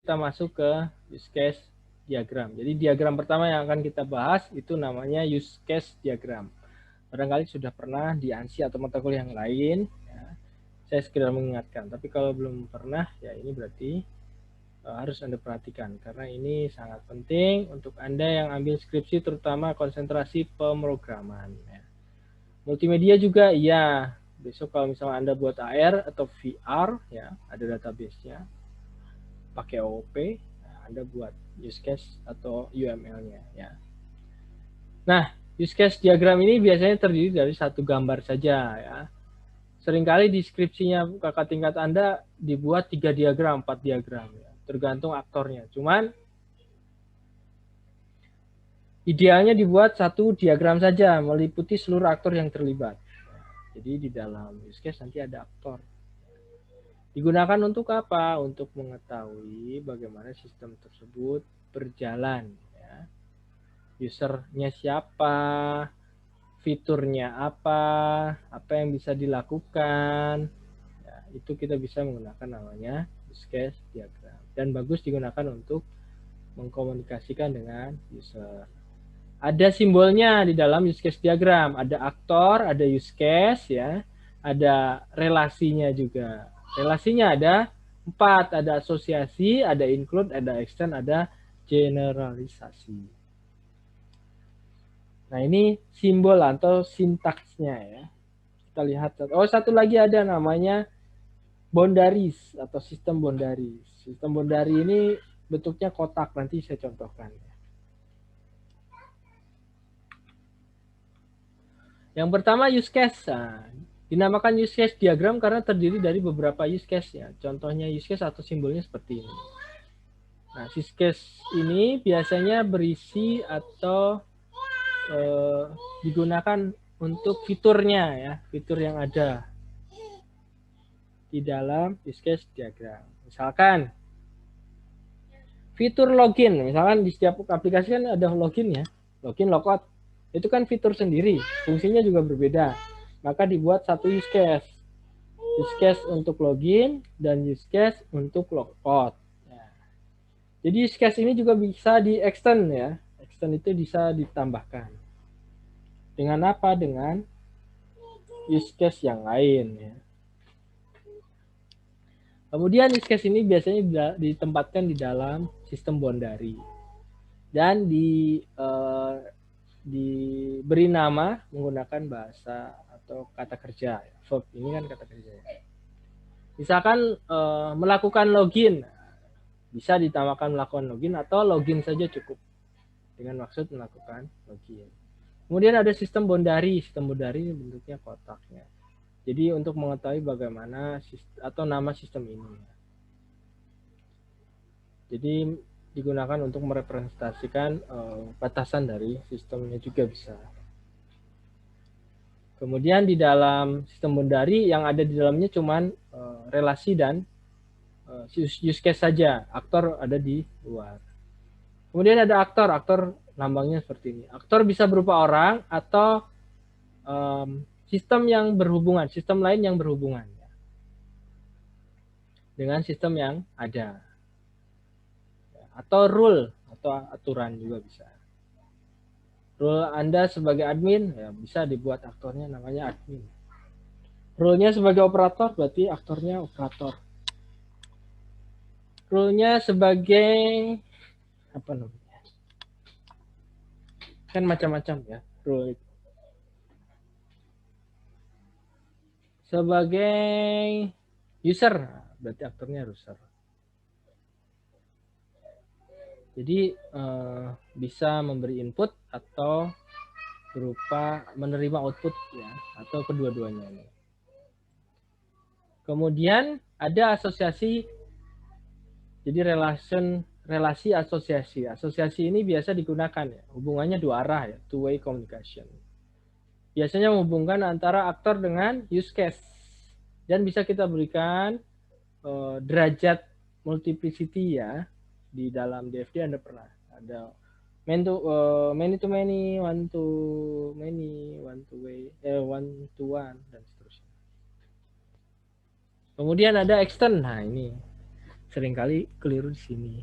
kita masuk ke use case diagram. Jadi diagram pertama yang akan kita bahas itu namanya use case diagram. Barangkali sudah pernah di ANSI atau mata kuliah yang lain, ya. Saya sekedar mengingatkan. Tapi kalau belum pernah, ya ini berarti harus Anda perhatikan. Karena ini sangat penting untuk Anda yang ambil skripsi, terutama konsentrasi pemrograman. Ya. Multimedia juga, iya. Besok kalau misalnya Anda buat AR atau VR, ya ada database-nya. Pakai OOP, Anda buat use case atau UML-nya. Ya. Nah, use case diagram ini biasanya terdiri dari satu gambar saja. Ya. Seringkali deskripsinya kakak tingkat Anda dibuat 3 diagram, 4 diagram. Ya. Tergantung aktornya. Cuman idealnya dibuat satu diagram saja, meliputi seluruh aktor yang terlibat. Jadi di dalam use case nanti ada aktor. Digunakan untuk apa? Untuk mengetahui bagaimana sistem tersebut berjalan. Ya. Usernya siapa, fiturnya apa yang bisa dilakukan. Ya, itu kita bisa menggunakan namanya use case diagram. Dan bagus digunakan untuk mengkomunikasikan dengan user. Ada simbolnya di dalam use case diagram. Ada aktor, ada use case, ya, ada relasinya juga. Relasinya ada 4, ada asosiasi, ada include, ada extend, ada generalisasi. Nah ini simbol atau sintaksnya ya. Kita lihat. Oh satu lagi ada namanya boundaries atau sistem boundaries. Sistem boundary ini bentuknya kotak, nanti saya contohkan. Yang pertama use case. Nah, dinamakan use case diagram karena terdiri dari beberapa use case ya. Contohnya use case atau simbolnya seperti ini. Nah, use case ini biasanya berisi atau digunakan untuk fiturnya ya, fitur yang ada di dalam use case diagram. Misalkan fitur login, misalkan di setiap aplikasi kan ada login ya, login logout. Itu kan fitur sendiri, fungsinya juga berbeda. Maka dibuat satu use case. Use case untuk login dan use case untuk logout. Ya. Jadi use case ini juga bisa di extend ya. Extend itu bisa ditambahkan. Dengan apa? Dengan use case yang lain ya. Kemudian use case ini biasanya ditempatkan di dalam sistem boundary dan diberi nama menggunakan bahasa atau kata kerja. Verb ini kan kata kerja ya. Misalkan melakukan login, bisa ditamakan melakukan login atau login saja cukup dengan maksud melakukan login. Kemudian ada sistem boundary. Sistem boundary ini bentuknya kotaknya. Jadi untuk mengetahui bagaimana atau nama sistem ini. Jadi digunakan untuk merepresentasikan batasan dari sistemnya juga bisa. Kemudian di dalam sistem boundary yang ada di dalamnya cuman relasi dan use case saja. Aktor ada di luar. Kemudian ada aktor. Aktor lambangnya seperti ini. Aktor bisa berupa orang atau sistem yang berhubungan, sistem lain yang berhubungan dengan sistem yang ada. Atau rule atau aturan juga bisa. Rule Anda sebagai admin ya bisa dibuat aktornya namanya admin. Rule-nya sebagai operator berarti aktornya operator. Rule-nya sebagai apa namanya? Kan macam-macam ya rule itu. Sebagai user berarti aktornya user. Jadi bisa memberi input atau berupa menerima output ya atau kedua-duanya. Kemudian ada asosiasi. Jadi relasi asosiasi. Asosiasi ini biasa digunakan ya, hubungannya dua arah ya, two way communication. Biasanya menghubungkan antara aktor dengan use case dan bisa kita berikan derajat multiplicity ya. Di dalam DFD Anda pernah ada many to many, one to many, one to way, one to one dan seterusnya. Kemudian ada extend. Nah ini seringkali keliru di sini.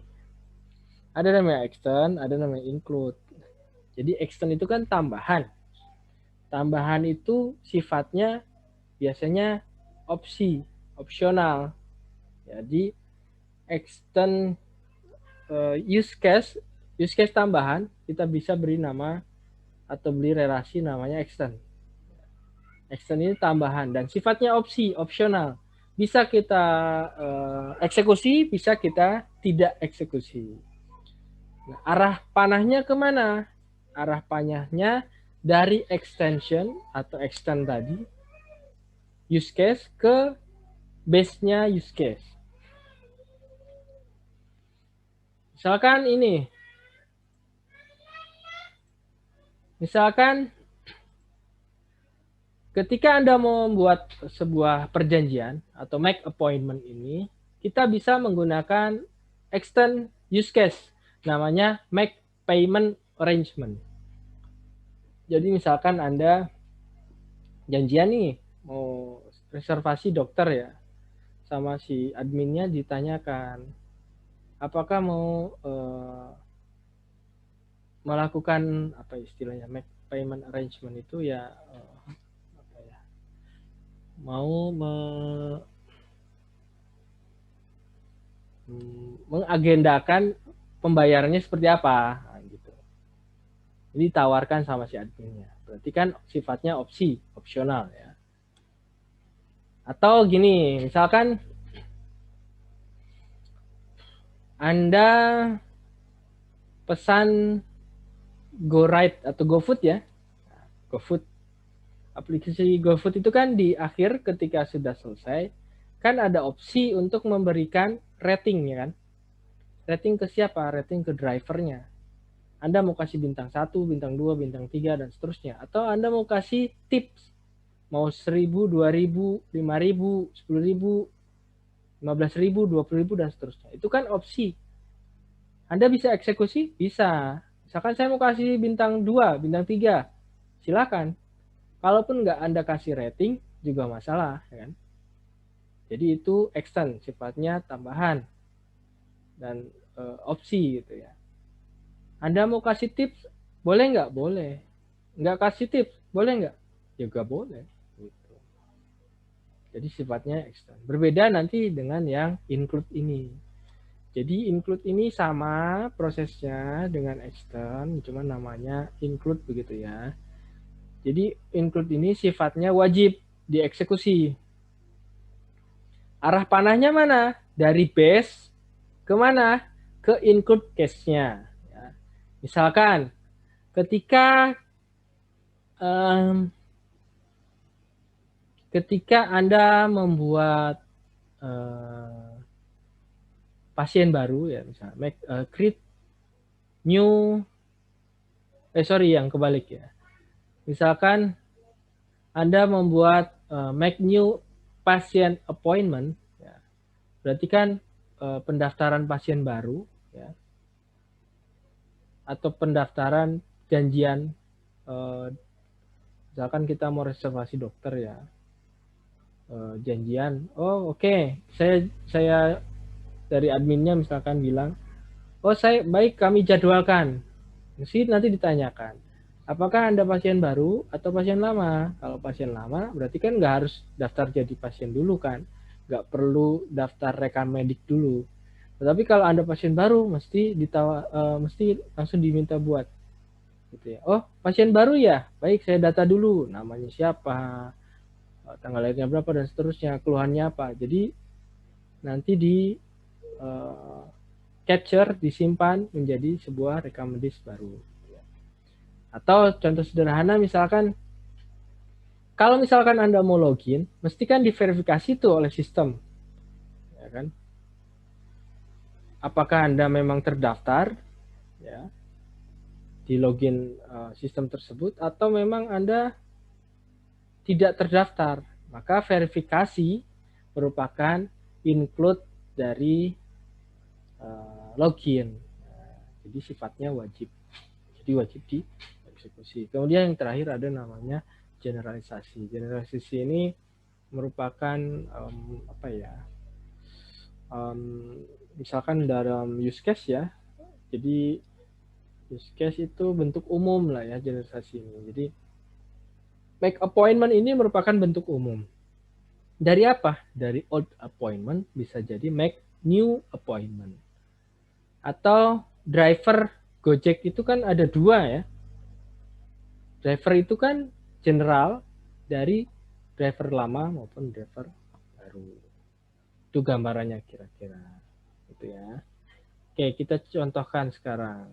Ada namanya extend, ada namanya include. Jadi extend itu kan tambahan. Tambahan itu sifatnya biasanya opsional. Jadi extend use case tambahan kita bisa beri nama atau beri relasi namanya extend. Extend ini tambahan dan sifatnya opsional. Bisa kita eksekusi, bisa kita tidak eksekusi. Nah, arah panahnya kemana? Arah panahnya dari extension atau extend tadi, use case ke base-nya use case. Misalkan ini. Misalkan ketika Anda mau membuat sebuah perjanjian atau make appointment ini, kita bisa menggunakan extend use case. Namanya make payment arrangement. Jadi misalkan Anda janjian nih mau reservasi dokter ya, sama si adminnya ditanyakan apakah mau melakukan apa istilahnya make payment arrangement itu ya apa ya, mau mengagendakan pembayarannya seperti apa gitu. Ini ditawarkan sama si adminnya. Berarti kan sifatnya opsional ya. Atau gini, misalkan Anda pesan GoRide atau GoFood ya. GoFood. Aplikasi GoFood itu kan di akhir ketika sudah selesai, kan ada opsi untuk memberikan rating ya kan. Rating ke siapa? Rating ke drivernya. Anda mau kasih bintang 1, bintang 2, bintang 3, dan seterusnya. Atau Anda mau kasih tips. Mau 1.000, 2.000, 5.000, 10.000, 15.000, 20.000, dan seterusnya. Itu kan opsi. Anda bisa eksekusi? Bisa. Misalkan saya mau kasih bintang 2, bintang 3. Silakan. Kalaupun nggak Anda kasih rating, juga masalah. Ya kan? Jadi itu extend, sifatnya tambahan. Dan opsi gitu ya. Anda mau kasih tips, boleh nggak? Boleh. Nggak kasih tips, boleh nggak? Juga boleh. Gitu. Jadi sifatnya extend. Berbeda nanti dengan yang include ini. Jadi include ini sama prosesnya dengan extend, cuma namanya include begitu ya. Jadi include ini sifatnya wajib dieksekusi. Arah panahnya mana? Dari base ke mana? Ke include case-nya. Ya. Misalkan ketika Anda membuat pasien baru ya, misalnya create new, yang kebalik ya. Misalkan Anda membuat make new patient appointment, ya, berarti kan pendaftaran pasien baru, ya, atau pendaftaran janjian, misalkan kita mau reservasi dokter ya, janjian, oh oke, saya dari adminnya misalkan bilang, oh baik kami jadwalkan, mesti nanti ditanyakan, apakah Anda pasien baru atau pasien lama? Kalau pasien lama berarti kan nggak harus daftar jadi pasien dulu kan, nggak perlu daftar rekam medik dulu. Tetapi kalau Anda pasien baru mesti langsung diminta buat gitu ya. Oh, pasien baru ya? Baik, saya data dulu namanya siapa, tanggal lahirnya berapa dan seterusnya, keluhannya apa. Jadi nanti di capture, disimpan menjadi sebuah rekam medis baru. Atau contoh sederhana misalkan kalau misalkan Anda mau login, mesti kan diverifikasi tuh oleh sistem. Ya kan? Apakah Anda memang terdaftar ya di login sistem tersebut atau memang Anda tidak terdaftar? Maka verifikasi merupakan include dari login. Jadi sifatnya wajib. Jadi wajib dieksekusi. Kemudian yang terakhir ada namanya generalisasi. Generalisasi ini merupakan misalkan dalam use case ya. Jadi use case itu bentuk umum lah ya generalisasi ini. Jadi make appointment ini merupakan bentuk umum. Dari apa? Dari old appointment bisa jadi make new appointment. Atau driver Gojek itu kan ada dua ya. Driver itu kan general dari driver lama maupun driver baru. Itu gambarannya kira-kira. Gitu ya. Oke, kita contohkan sekarang.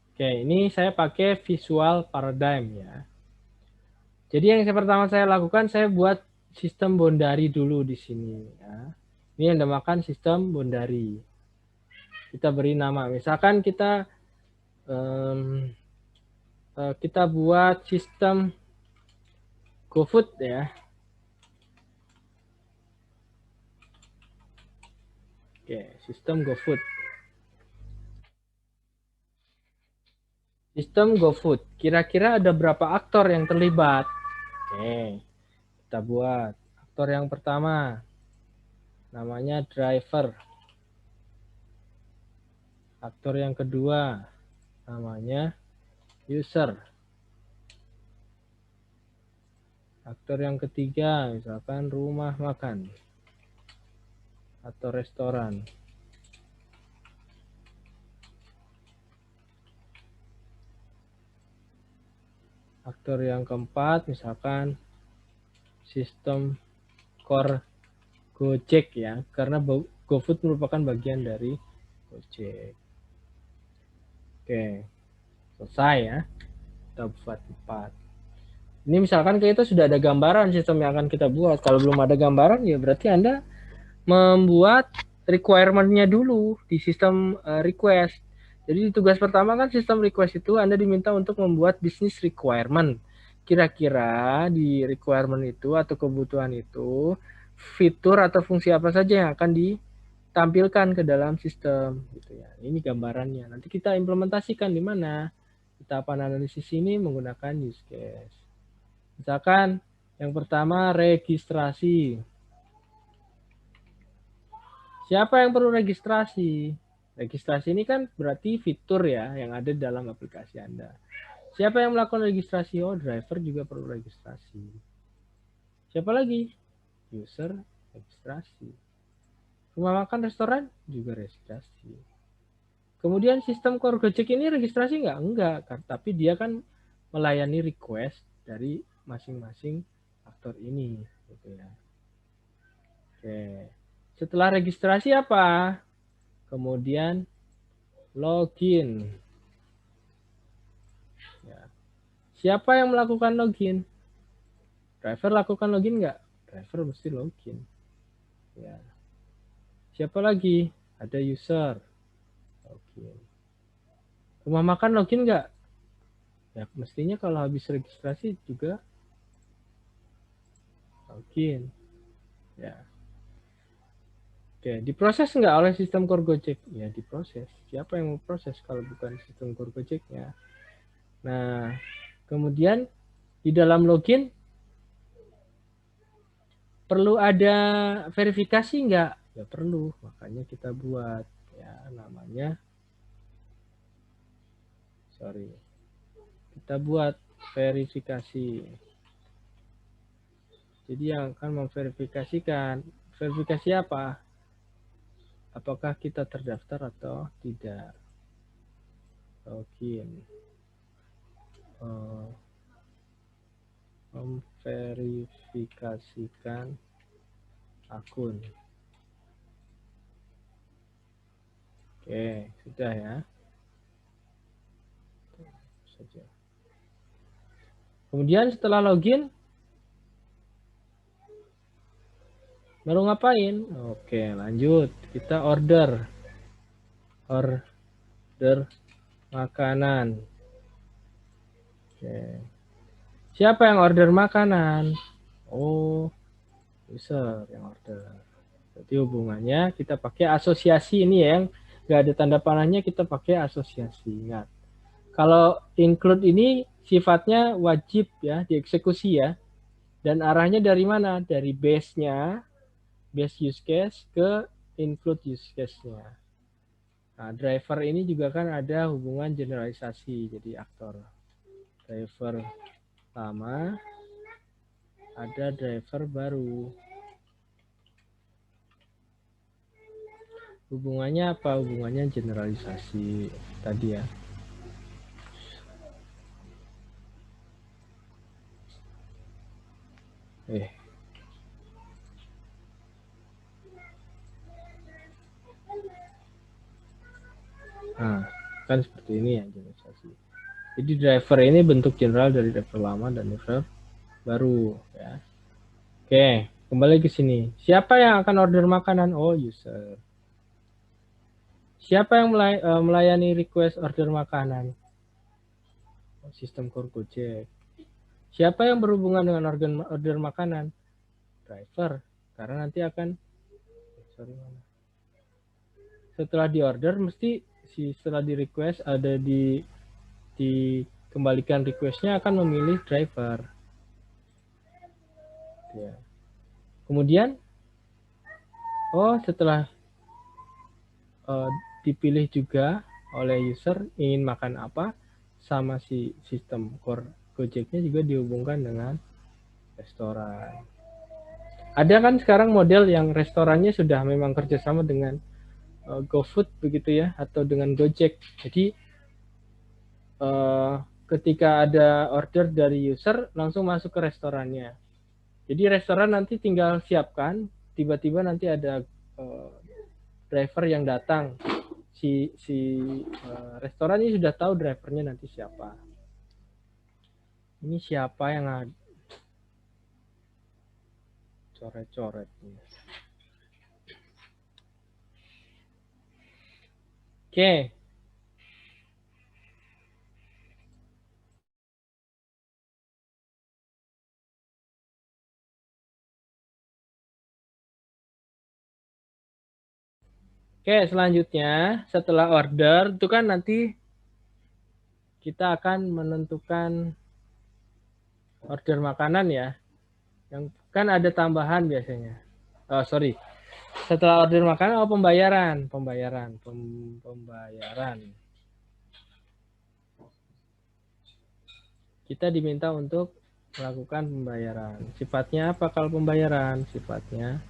Oke, ini saya pakai visual paradigm ya. Jadi yang pertama saya lakukan, saya buat sistem bondari dulu di sini. Ya. Ini yang dinamakan sistem bondari. Kita beri nama. Misalkan kita buat sistem GoFood ya. Oke, sistem GoFood. Sistem GoFood. Kira-kira ada berapa aktor yang terlibat? Oke, kita buat. Aktor yang pertama namanya driver. Aktor yang kedua namanya user. Aktor yang ketiga misalkan rumah makan atau restoran. Aktor yang keempat misalkan sistem core Gojek ya, karena GoFood merupakan bagian dari Gojek. Oke, selesai ya. Kita buat 4. Ini misalkan kita sudah ada gambaran sistem yang akan kita buat. Kalau belum ada gambaran ya berarti Anda membuat requirement-nya dulu di sistem request. Jadi tugas pertama kan sistem request itu Anda diminta untuk membuat business requirement. Kira-kira di requirement itu atau kebutuhan itu fitur atau fungsi apa saja yang akan ditampilkan ke dalam sistem gitu ya. Ini gambarannya. Nanti kita implementasikan di mana? Tahapan analisis ini menggunakan use case. Misalkan yang pertama registrasi. Siapa yang perlu registrasi? Registrasi ini kan berarti fitur ya yang ada dalam aplikasi Anda. Siapa yang melakukan registrasi? Oh, driver juga perlu registrasi. Siapa lagi? User registrasi. Rumah makan, restoran juga registrasi. Kemudian sistem core Gojek ini registrasi nggak? Enggak, tapi dia kan melayani request dari masing-masing aktor ini. Gitu ya. Oke. Setelah registrasi apa? Kemudian login. Ya. Siapa yang melakukan login? Driver lakukan login nggak? Driver mesti login. Ya. Siapa lagi? Ada user. Login. Rumah makan login nggak? Ya mestinya kalau habis registrasi juga login. Ya. Oke, diproses nggak oleh sistem core Gojek? Ya diproses. Siapa yang mau proses kalau bukan sistem core Gojeknya? Nah, kemudian di dalam login perlu ada verifikasi nggak? Ya perlu, makanya kita buat ya namanya. Kita buat verifikasi. Jadi yang akan memverifikasikan, verifikasi apa? Apakah kita terdaftar atau tidak? Login. Memverifikasikan akun. Oke, sudah ya. Saja. Kemudian setelah login, baru ngapain? Oke, lanjut. Kita order makanan. Oke. Siapa yang order makanan? Oh, user yang order. Jadi hubungannya kita pakai asosiasi ini yang nggak ada tanda panahnya, kita pakai asosiasi. Ingat. Kalau include ini sifatnya wajib ya, dieksekusi ya. Dan arahnya dari mana? Dari base-nya, base use case ke include use case-nya. Nah, driver ini juga kan ada hubungan generalisasi, jadi aktor. Driver lama, ada driver baru. Hubungannya apa? Hubungannya generalisasi tadi ya. Nah, kan seperti ini ya generalisasi. Jadi driver ini bentuk general dari driver lama dan driver baru ya. Oke, kembali ke sini. Siapa yang akan order makanan? Oh, user. Siapa yang melayani request order makanan? Sistem core Gojek. Siapa yang berhubungan dengan order makanan? Driver. Karena nanti akan setelah di order mesti setelah di request ada dikembalikan requestnya akan memilih driver. Ya. Kemudian setelah dipilih juga oleh user ingin makan apa, sama si sistem core Gojeknya juga dihubungkan dengan restoran. Ada kan sekarang model yang restorannya sudah memang kerjasama dengan GoFood begitu ya, atau dengan Gojek. Jadi ketika ada order dari user langsung masuk ke restorannya. Jadi restoran nanti tinggal siapkan, tiba-tiba nanti ada driver yang datang. Si restoran ini sudah tahu drivernya nanti siapa. Ini siapa yang ada coret-coret. Oke. Oke, selanjutnya setelah order itu kan nanti kita akan menentukan order makanan ya. Yang kan ada tambahan biasanya. Setelah order makanan pembayaran. Kita diminta untuk melakukan pembayaran. Sifatnya apa kalau pembayaran? Sifatnya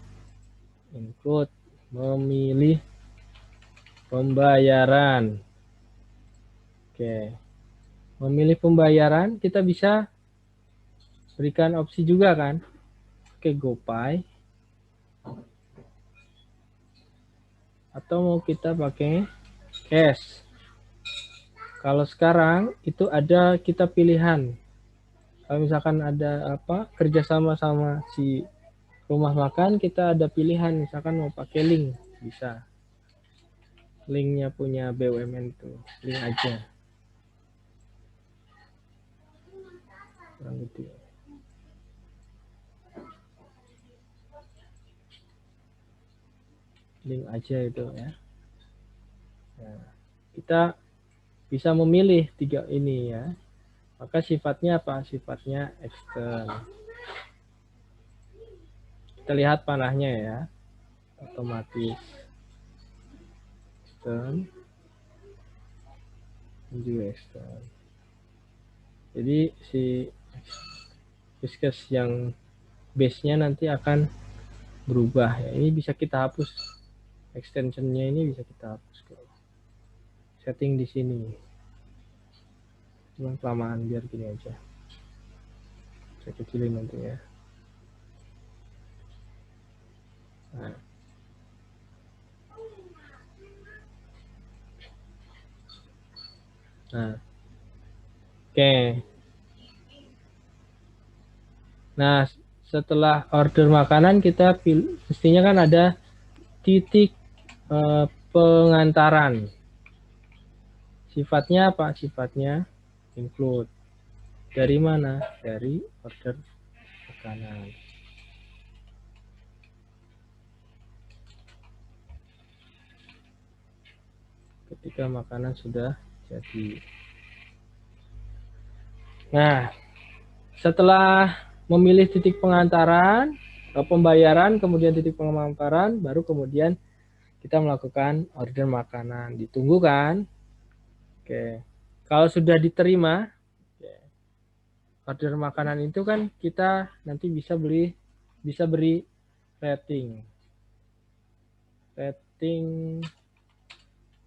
include, memilih pembayaran. Oke. Memilih pembayaran kita bisa berikan opsi juga kan. Oke, GoPay. Atau mau kita pakai cash. Kalau sekarang itu ada kita pilihan. Kalau misalkan ada kerjasama sama si rumah makan, kita ada pilihan. Misalkan mau pakai link, bisa. Linknya punya BUMN tuh, link aja. Kurang gitu ya. Link aja itu ya. Nah, kita bisa memilih 3 ini ya. Maka sifatnya apa? Sifatnya extern. Kita lihat panahnya ya. Otomatis. Extern. Juga extern. Jadi si use case yang base-nya nanti akan berubah ya. Ini bisa kita hapus. Extensionnya ini bisa kita hapus. Setting di sini. Cuma kelamaan biar gini aja. Saya kecilin nanti ya. Nah. Oke. Nah, setelah order makanan kita mestinya kan ada titik pengantaran. Sifatnya apa? Sifatnya include. Dari mana? Dari order makanan. Ketika makanan sudah jadi. Nah, setelah memilih titik pengantaran, pembayaran, kemudian titik pemaparan, baru kemudian kita melakukan order makanan. Ditunggu kan? Oke. Kalau sudah diterima, order makanan itu kan kita nanti bisa beri rating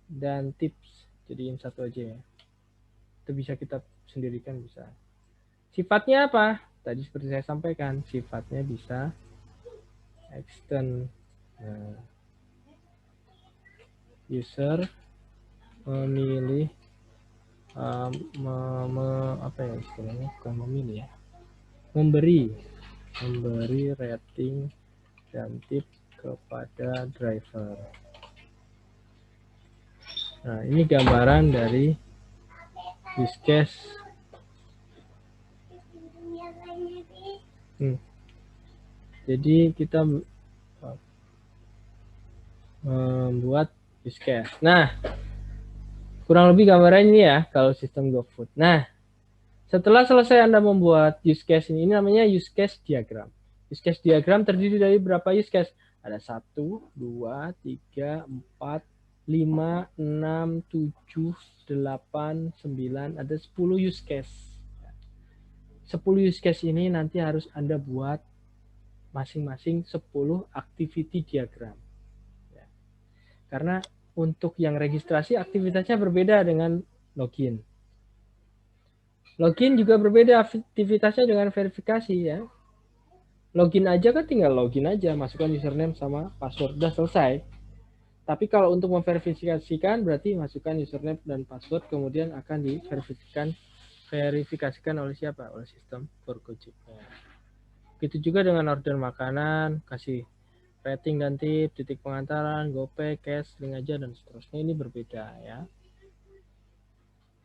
dan tips, jadiin satu aja ya. Itu bisa kita sendirikan, bisa. Sifatnya apa? Tadi seperti saya sampaikan, sifatnya bisa extend. Nah, user memilih apa ya istilahnya, bukan memilih ya, memberi rating dan tips kepada driver. Nah, ini gambaran dari use case. Jadi kita membuat use case. Nah, kurang lebih gambaran ini ya kalau sistem GoFood. Nah, setelah selesai Anda membuat use case ini namanya use case diagram. Use case diagram terdiri dari berapa use case? Ada 1, 2, 3, 4, 5, 6, 7, 8, 9, ada 10 use case. 10 use case ini nanti harus Anda buat masing-masing 10 activity diagram. Karena untuk yang registrasi aktivitasnya berbeda dengan login. Login juga berbeda aktivitasnya dengan verifikasi ya. Login aja kan tinggal login aja, masukkan username sama password, udah selesai. Tapi kalau untuk memverifikasikan berarti masukkan username dan password, kemudian akan verifikasikan oleh siapa? Oleh sistem for Gojek. Begitu juga dengan order makanan, kasih rating dan tip, titik pengantaran, GoPay, cash, link aja dan seterusnya, ini berbeda ya.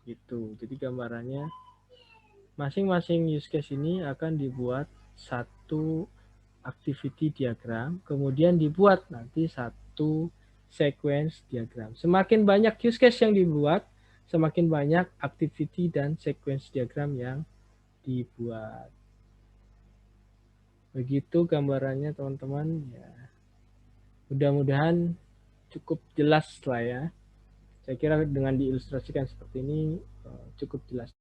Gitu. Jadi gambarannya masing-masing use case ini akan dibuat satu activity diagram, kemudian dibuat nanti satu sequence diagram. Semakin banyak use case yang dibuat, semakin banyak activity dan sequence diagram yang dibuat. Begitu gambarannya teman-teman ya. Mudah-mudahan cukup jelas lah ya. Saya kira dengan diilustrasikan seperti ini cukup jelas.